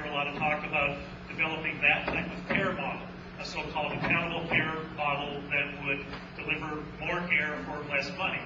hear a lot of talk about developing that type of care model, a so-called accountable care model that would deliver more care for less money.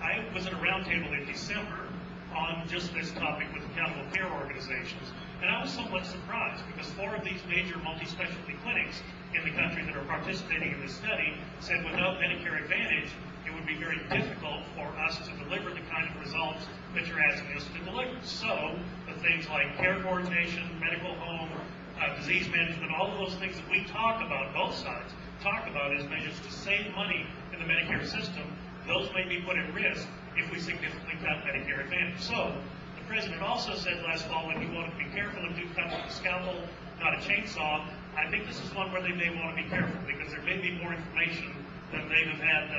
I was at a roundtable in December on just this topic with accountable care organizations, and I was somewhat surprised because 4 of these major multi-specialty clinics in the country that are participating in this study said without Medicare Advantage, it would be very difficult for us to deliver the kind of results that you're asking us to deliver. So, the things like care coordination, medical home, disease management, all of those things that we talk about, both sides talk about as measures to save money in the Medicare system, those may be put at risk if we significantly cut Medicare Advantage. So, the President also said last fall that he wanted to be careful and do cut with a scalpel, not a chainsaw. I think this is one where they may want to be careful because there may be more information than they've had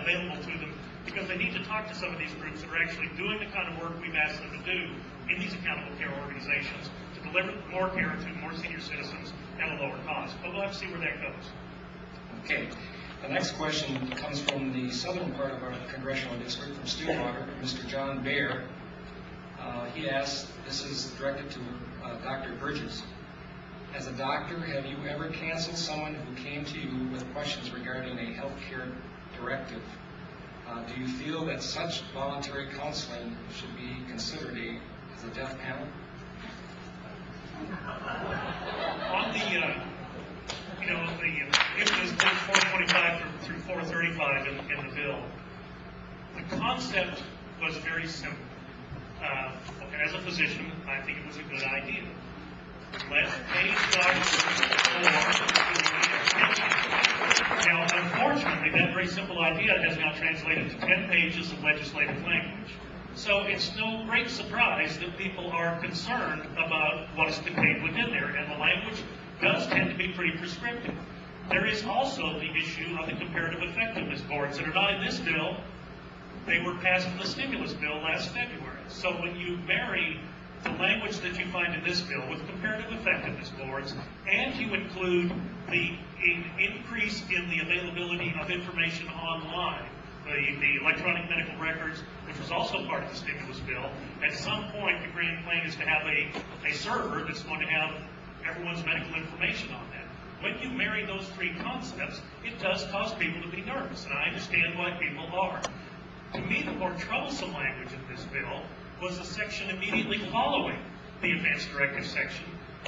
available to them, because they need to talk to some of these groups that are actually doing the kind of work we've asked them to do in these accountable care organizations to deliver more care to more senior citizens at a lower cost. But we'll have to see where that goes. Okay. The next question comes from the southern part of our congressional district, from Stillwater, Mr. John Baer. He asks, this is directed to Dr. Bridges. As a doctor, have you ever canceled someone who came to you with questions regarding a health care directive? Do you feel that such voluntary counseling should be considered as a death panel? On the, it was page 425 through 435 in the bill. The concept was very simple. As a physician, I think it was a good idea. Let's pay doctors more. Now, unfortunately, that very simple idea has now translated to 10 pages of legislative language. So it's no great surprise that people are concerned about what is contained within there, and the language does tend to be pretty prescriptive. There is also the issue of the comparative effectiveness boards that are not in this bill. They were passed in the stimulus bill last February. So when you marry the language that you find in this bill with comparative effectiveness boards, and you include the increase in the availability of information online, the electronic medical records, which was also part of the stimulus bill, at some point the grand plan is to have a server that's going to have everyone's medical information on that. When you marry those 3 concepts, it does cause people to be nervous, and I understand why people are. To me, the more troublesome language in this bill was the section immediately following the advanced directive section,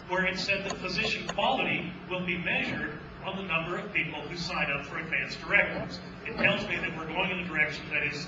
where it said that physician quality will be measured on the number of people who sign up for advanced directives. It tells me that we're going in a direction that is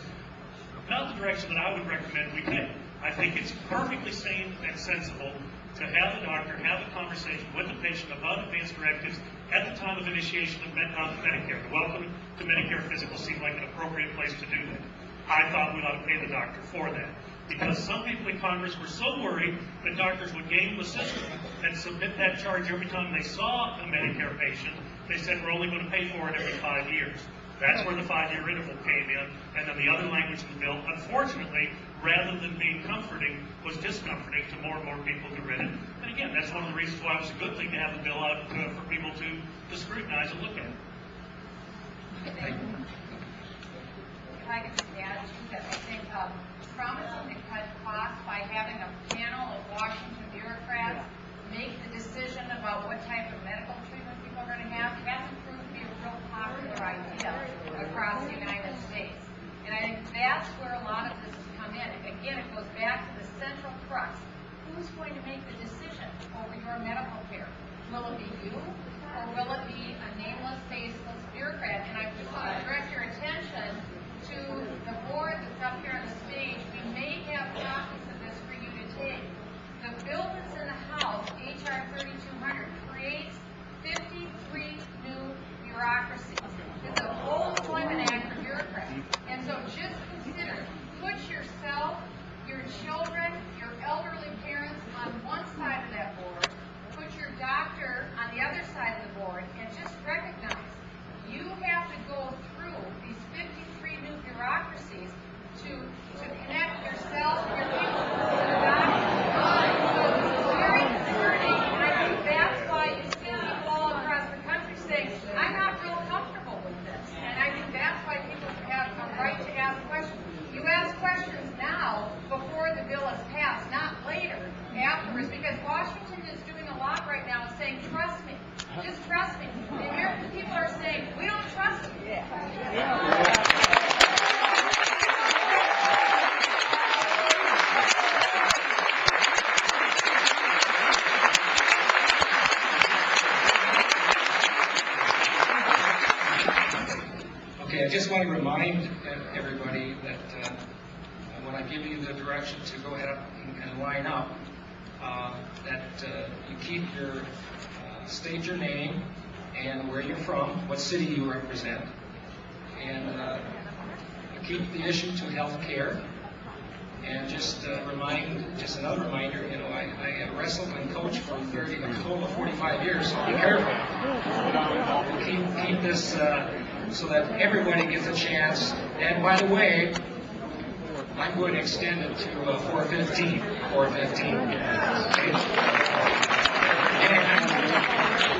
not the direction that I would recommend we take. I think it's perfectly sane and sensible to have the doctor have a conversation with the patient about advanced directives at the time of initiation of Medicare. The Welcome to Medicare physical seemed like an appropriate place to do that. I thought we ought to pay the doctor for that, because some people in Congress were so worried that doctors would game the system and submit that charge every time they saw a Medicare patient. They said we're only going to pay for it every 5 years. That's where the 5-year interval came in, and then the other language in the bill, unfortunately, rather than being comforting, was discomforting to more and more people who read it. And again, that's one of the reasons why it was a good thing to have the bill out for people to scrutinize and look at. If I could just add to that, I think promising to cut costs by having a panel of Washington bureaucrats make the decision about what type of medical treatment people are going to have hasn't proved to be a real popular idea across the United States. And I think that's where a lot of this has come in. Again, it goes back to the central crux. Who's going to make the decision over your medical care? Will it be you, or will it be a nameless, faceless bureaucrat? And I just want to direct your attention to the board that's up here on the stage. We may have copies of this for you to take. The bill that's in the House, H.R. 3200, creates 53 new bureaucracies. It's a full employment act for bureaucrats. And so just consider, put yourself, your children, your elderly parents on one side of that board, put your doctor on the other side of the board, and just recognize you have to go through these 53 new bureaucracies to connect yourself, your later, afterwards, because Washington is doing a lot right now and saying, trust me, just trust me. The American people are saying, we don't trust you. Okay, I just want to remind everybody that when I give you the direction to go ahead and line up, that you keep your, state your name and where you're from, what city you represent, and keep the issue to health care. And just just another reminder, you know, I wrestled and coached for a total of 45 years, so be careful. Keep this so that everybody gets a chance. And by the way, I'm going to extend it to 4:15. 4:15. Okay. And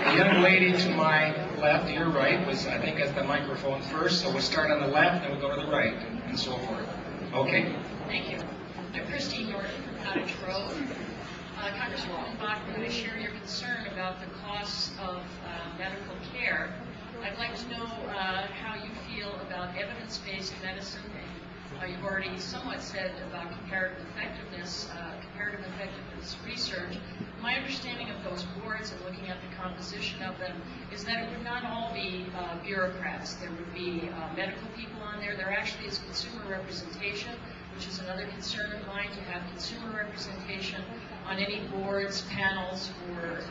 the young lady to my left, your right, was, I think, at the microphone first, so we'll start on the left, then we'll go to the right, and so forth. Okay? Thank you. I'm Christine Norton from Cottage Grove. Congresswoman Bachman, I share your concern about the costs of medical care. I'd like to know how you feel about evidence-based medicine. You've already somewhat said about comparative effectiveness research. My understanding of those boards and looking at the composition of them is that it would not all be bureaucrats. There would be medical people on there. There actually is consumer representation, which is another concern of mine, to have consumer representation on any boards, panels, or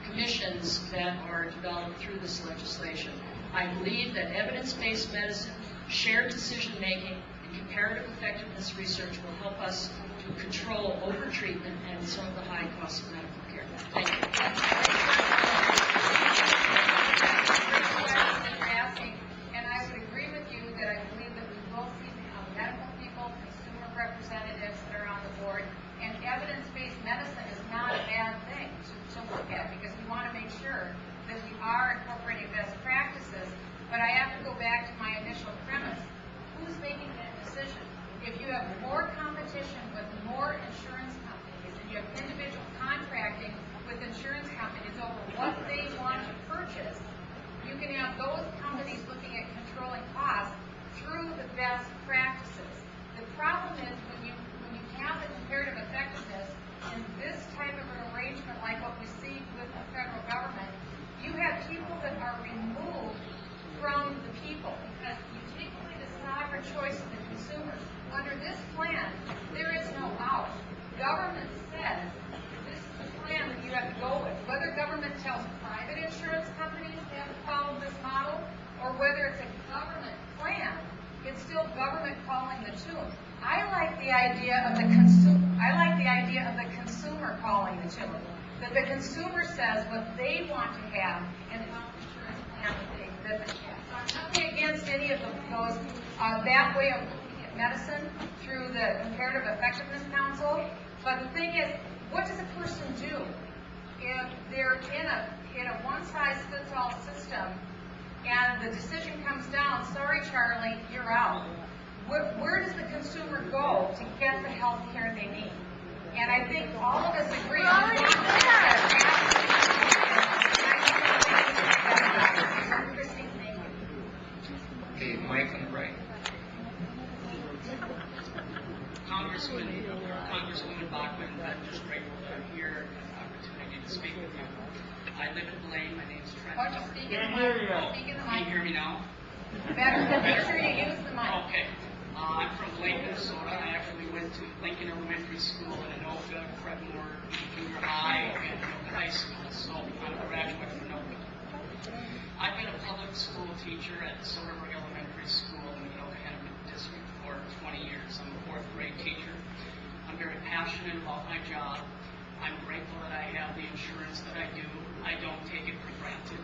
commissions that are developed through this legislation. I believe that evidence-based medicine, shared decision-making, and comparative effectiveness research will help us to control over-treatment and some of the high costs of medical care. Thank you. And I would agree with you that I believe that we will see medical people, consumer representatives that are on the board, and evidence-based medicine is not a bad thing to look at, because we want to make sure that we are incorporating best practices. But I have to go back to my initial premise. Who's making that decision? If you have more competition with more insurance companies, and you have individual contracting with insurance companies over what they want to purchase, you can have those companies looking at controlling costs through the best practices. The problem is when you have the comparative effectiveness in this type of an arrangement like what we see with the federal government, you have people that are removed from the people, because you take away the sovereign choice of the consumers. Under this plan, there is no out. Government says this is the plan that you have to go with. Whether government tells private insurance companies they have to follow this model, or whether it's a government plan, it's still government calling the tune. I like the idea of the consumer calling the tune. That the consumer says what they want to have and health insurance plan that they have. So I'm nothing against any of those that way of looking at medicine through the Comparative Effectiveness Council. But the thing is, what does a person do if they're in a one-size-fits-all system and the decision comes down, sorry Charlie, you're out? Where does the consumer go to get the health care they need? And I think all of us agree. Christine, thank you. Okay, Mike on the right. Congresswoman Bachman, I'm just grateful to hear an opportunity to speak with you. I live in Blaine. My name's Trent. Why don't you speak in the mic? Speak in the Can you mic. hear me now? Better. Make sure you use the mic. Okay. I'm from Blaine, Minnesota. I actually went to Lincoln Elementary School in Anoka, Fredmore Junior High, and Anoka High School, so I'm a graduate from Anoka. I've been a public school teacher at Silver Elementary School in the Anoka District for 20 years. I'm a fourth grade teacher. I'm very passionate about my job. I'm grateful that I have the insurance that I do. I don't take it for granted.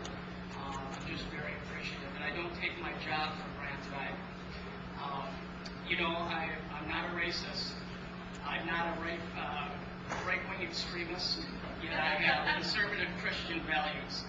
I'm just very appreciative, and I don't take my job for granted either. I'm not a racist. I'm not a right-wing extremist. Yet I have conservative Christian values.